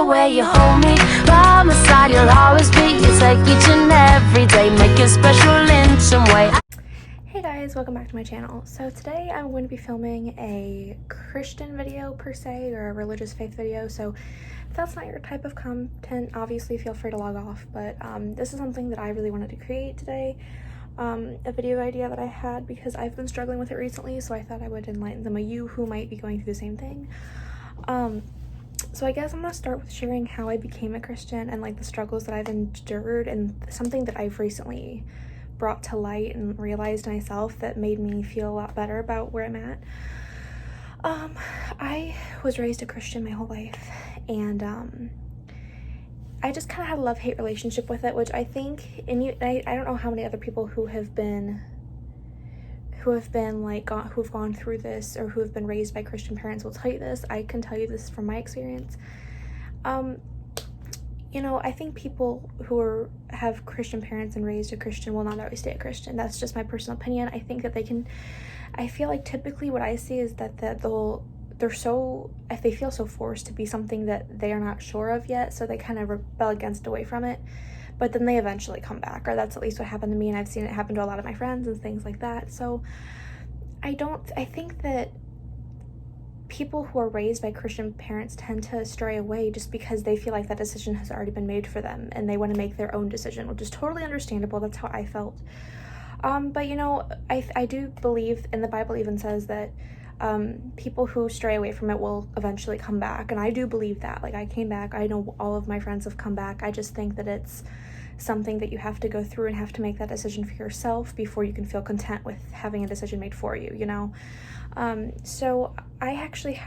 way you hold me. By my side, you'll always be. You take each and every day, make it special in some way. Hey guys, welcome back to my channel. So today I'm going to be filming a Christian video per se, or a religious faith video. So if that's not your type of content, obviously feel free to log off. But this is something that I really wanted to create today. A video idea that I had because I've been struggling with it recently, so I thought I would enlighten some of you who might be going through the same thing. So I guess I'm gonna start with sharing how I became a Christian and like the struggles that I've endured and something that I've recently brought to light and realized myself that made me feel a lot better about where I'm at. I was raised a Christian my whole life, and I just kind of had a love-hate relationship with it, which I think, I don't know how many other people who have gone through this or who have been raised by Christian parents will tell you this. I can tell you this from my experience. You know, I think people who have Christian parents and raised a Christian will not always stay a Christian. That's just my personal opinion. I think that I feel like typically what I see is that if they feel so forced to be something that they are not sure of yet, so they kind of rebel away from it, but then they eventually come back, or that's at least what happened to me, and I've seen it happen to a lot of my friends and things like that. So I think that people who are raised by Christian parents tend to stray away just because they feel like that decision has already been made for them and they want to make their own decision, which is totally understandable. That's how I felt. But you know, I do believe, and the Bible even says that people who stray away from it will eventually come back, and I do believe that. Like, I came back. I know all of my friends have come back. I just think that it's something that you have to go through and have to make that decision for yourself before you can feel content with having a decision made for you, you know? So I actually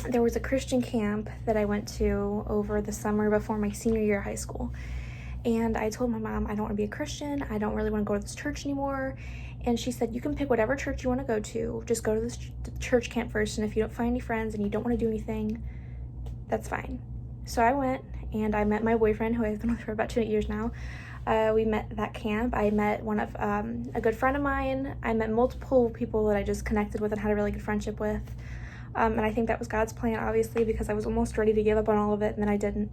there was a Christian camp that I went to over the summer before my senior year of high school. And I told my mom, I don't want to be a Christian. I don't really want to go to this church anymore. And she said, you can pick whatever church you want to go to. Just go to this church camp first. And if you don't find any friends and you don't want to do anything, that's fine. So I went and I met my boyfriend, who I've been with for about 2 years now. We met at that camp. I met a good friend of mine. I met multiple people that I just connected with and had a really good friendship with. And I think that was God's plan, obviously, because I was almost ready to give up on all of it, and then I didn't.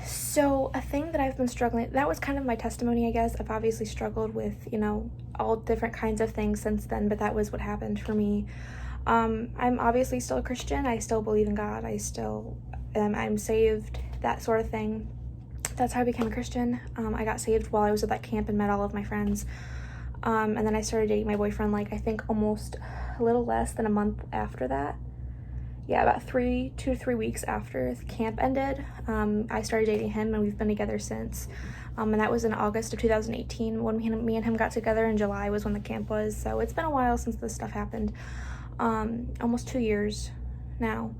So a thing that I've been struggling, that was kind of my testimony, I guess. I've obviously struggled with, you know, all different kinds of things since then, but that was what happened for me. I'm obviously still a Christian. I still believe in God. I'm saved, that sort of thing. That's how I became a Christian. I got saved while I was at that camp and met all of my friends. And then I started dating my boyfriend, like, I think almost a little less than a month after that. Yeah, about 2 to 3 weeks after the camp ended, I started dating him, and we've been together since. And that was in August of 2018 when me and him got together. In July was when the camp was. So it's been a while since this stuff happened. Almost 2 years now.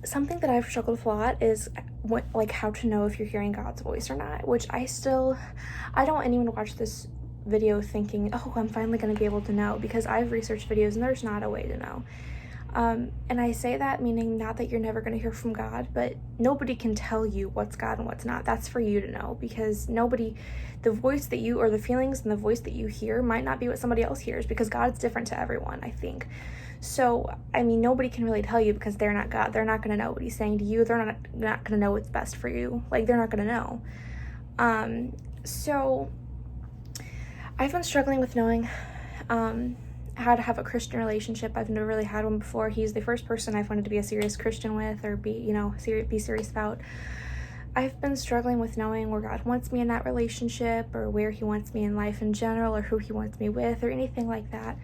Something that I've struggled with a lot is how to know if you're hearing God's voice or not, which I don't want anyone to watch this video thinking, oh, I'm finally going to be able to know, because I've researched videos and there's not a way to know. And I say that meaning not that you're never going to hear from God, but nobody can tell you what's God and what's not. That's for you to know, because the voice that you, or the feelings and the voice that you hear might not be what somebody else hears, because God's different to everyone, I think. So, I mean, nobody can really tell you, because they're not God. They're not going to know what he's saying to you. They're not going to know what's best for you. Like, they're not going to know. So I've been struggling with knowing, how to have a Christian relationship. I've never really had one before. He's the first person I've wanted to be a serious Christian with, or be serious about. I've been struggling with knowing where God wants me in that relationship, or where he wants me in life in general, or who he wants me with, or anything like that.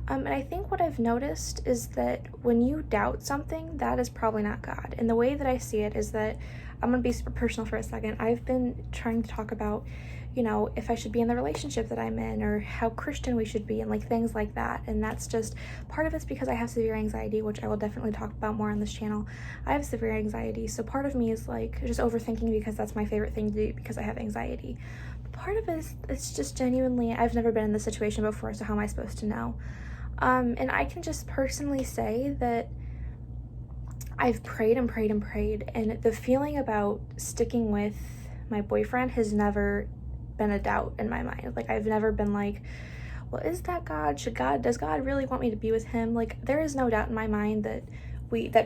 And I think what I've noticed is that when you doubt something, that is probably not God. And the way that I see it is that, I'm going to be super personal for a second. I've been trying to talk about, you know, if I should be in the relationship that I'm in, or how Christian we should be, and like things like that. And that's just, part of it's because I have severe anxiety, which I will definitely talk about more on this channel. I have severe anxiety, so part of me is like just overthinking, because that's my favorite thing to do, because I have anxiety. But part of it is, it's just genuinely, I've never been in this situation before, so how am I supposed to know? And I can just personally say that I've prayed and prayed and prayed, and the feeling about sticking with my boyfriend has never been a doubt in my mind. Like, I've never been like, well, is that God? Does God really want me to be with him? Like, there is no doubt in my mind that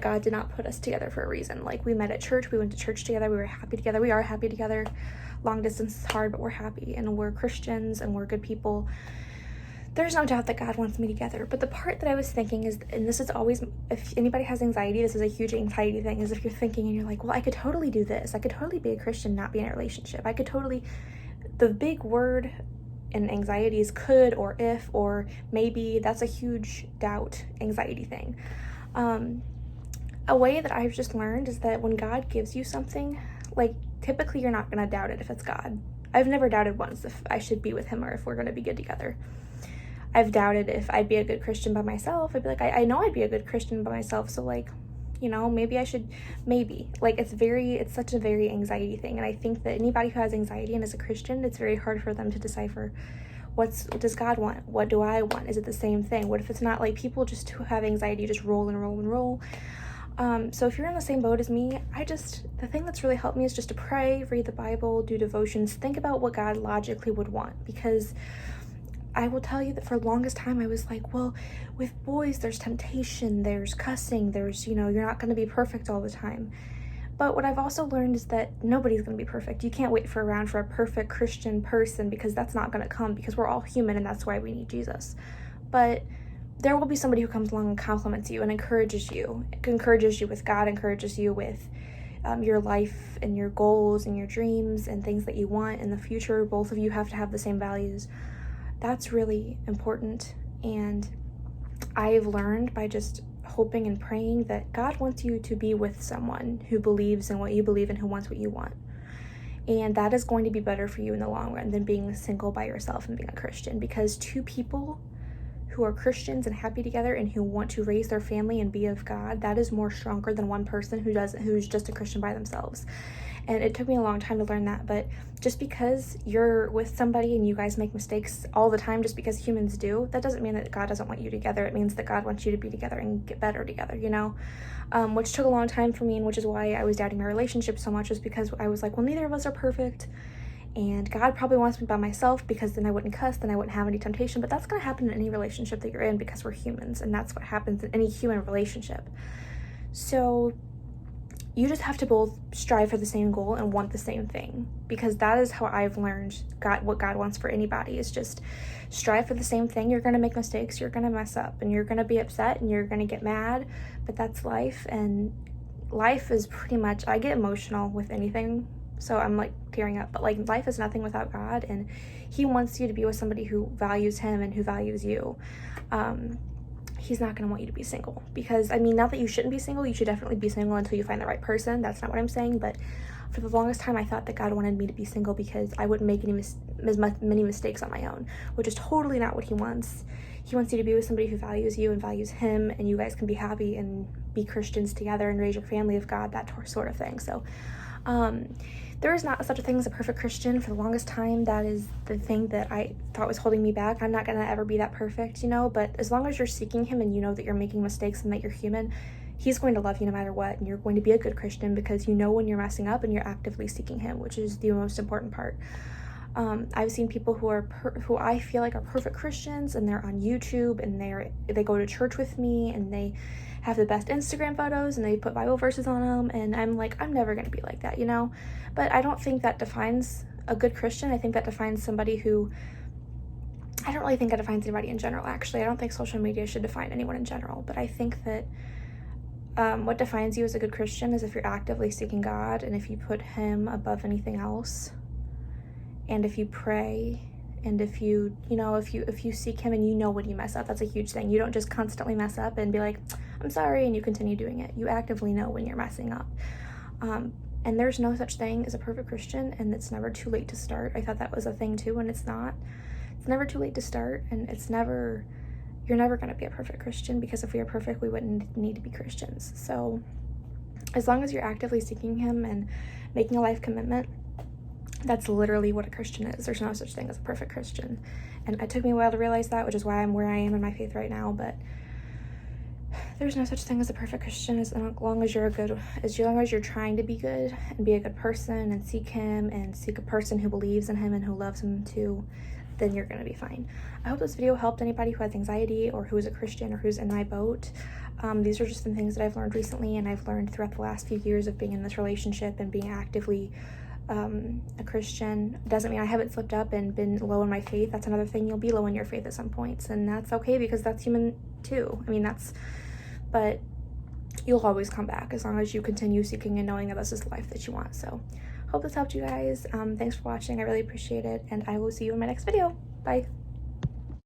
God did not put us together for a reason. Like, we met at church, we went to church together, we were happy together, we are happy together. Long distance is hard, but we're happy, and we're Christians, and we're good people. There's no doubt that God wants me together. But the part that I was thinking is, and this is always, if anybody has anxiety, this is a huge anxiety thing, is if you're thinking and you're like, well, I could totally do this. I could totally be a Christian, not be in a relationship. I could totally, the big word in anxiety is could or if or maybe. That's a huge doubt anxiety thing. A way that I've just learned is that when God gives you something, like, typically you're not going to doubt it if it's God. I've never doubted once if I should be with him or if we're going to be good together. I've doubted if I'd be a good Christian by myself. I'd be like, I know I'd be a good Christian by myself, so, like, you know, maybe I should, maybe. Like, it's such a very anxiety thing, and I think that anybody who has anxiety and is a Christian, it's very hard for them to decipher what does God want? What do I want? Is it the same thing? What if it's not? Like, people just who have anxiety just roll and roll and roll. So if you're in the same boat as me, the thing that's really helped me is just to pray, read the Bible, do devotions, think about what God logically would want. Because I will tell you that for the longest time, I was like, well, with boys, there's temptation, there's cussing, there's, you know, you're not going to be perfect all the time. But what I've also learned is that nobody's going to be perfect. You can't wait around for a perfect Christian person, because that's not going to come, because we're all human, and that's why we need Jesus. But there will be somebody who comes along and compliments you and encourages you with God, encourages you with your life and your goals and your dreams and things that you want in the future. Both of you have to have the same values. That's really important. And I've learned by just hoping and praying that God wants you to be with someone who believes in what you believe and who wants what you want. And that is going to be better for you in the long run than being single by yourself and being a Christian, because two people who are Christians and happy together and who want to raise their family and be of God, that is more stronger than one person who's just a Christian by themselves. And it took me a long time to learn that, but just because you're with somebody and you guys make mistakes all the time, just because humans do, that doesn't mean that God doesn't want you together. It means that God wants you to be together and get better together, you know? Which took a long time for me, and which is why I was doubting my relationship so much, was because I was like, well, neither of us are perfect. And God probably wants me by myself, because then I wouldn't cuss, then I wouldn't have any temptation. But that's going to happen in any relationship that you're in, because we're humans, and that's what happens in any human relationship. So you just have to both strive for the same goal and want the same thing, because that is how I've learned what God wants for anybody is just strive for the same thing. You're going to make mistakes, you're going to mess up, and you're going to be upset, and you're going to get mad, but that's life. And life is pretty much, I get emotional with anything, so I'm like tearing up, but like life is nothing without God, and he wants you to be with somebody who values him and who values you. He's not going to want you to be single, because I mean, not that you shouldn't be single, you should definitely be single until you find the right person. That's not what I'm saying, but for the longest time I thought that God wanted me to be single because I wouldn't make many mistakes on my own, which is totally not what he wants. He wants you to be with somebody who values you and values him, and you guys can be happy and be Christians together and raise your family of God, that sort of thing. So there is not such a thing as a perfect Christian. For the longest time, that is the thing that I thought was holding me back. I'm not going to ever be that perfect, you know, but as long as you're seeking him and you know that you're making mistakes and that you're human, he's going to love you no matter what, and you're going to be a good Christian because you know when you're messing up and you're actively seeking him, which is the most important part. I've seen people who I feel like are perfect Christians, and they're on YouTube, and they go to church with me, and they have the best Instagram photos, and they put Bible verses on them, and I'm like, I'm never going to be like that, you know? But I don't think that defines a good Christian. I think that defines somebody who, I don't really think that defines anybody in general, actually. I don't think social media should define anyone in general, but I think that what defines you as a good Christian is if you're actively seeking God, and if you put him above anything else, and if you pray, and if you seek him and you know when you mess up. That's a huge thing. You don't just constantly mess up and be like, I'm sorry, and you continue doing it. You actively know when you're messing up. And there's no such thing as a perfect Christian, and it's never too late to start. I thought that was a thing too, and it's not. It's never too late to start, and you're never going to be a perfect Christian, because if we were perfect, we wouldn't need to be Christians. So as long as you're actively seeking him and making a life commitment, that's literally what a Christian is. There's no such thing as a perfect Christian. And it took me a while to realize that, which is why I'm where I am in my faith right now, but there's no such thing as a perfect Christian as long as you're trying to be good and be a good person and seek him and seek a person who believes in him and who loves him too. then you're gonna be fine. I hope this video helped anybody who has anxiety or who is a Christian or who's in my boat. These are just some things that I've learned recently, and I've learned throughout the last few years of being in this relationship and being actively a Christian. Doesn't mean I haven't slipped up and been low in my faith. That's another thing. You'll be low in your faith at some points, and that's okay because that's human too. I mean, but you'll always come back as long as you continue seeking and knowing that this is the life that you want. So hope this helped you guys. Thanks for watching. I really appreciate it, and I will see you in my next video. Bye.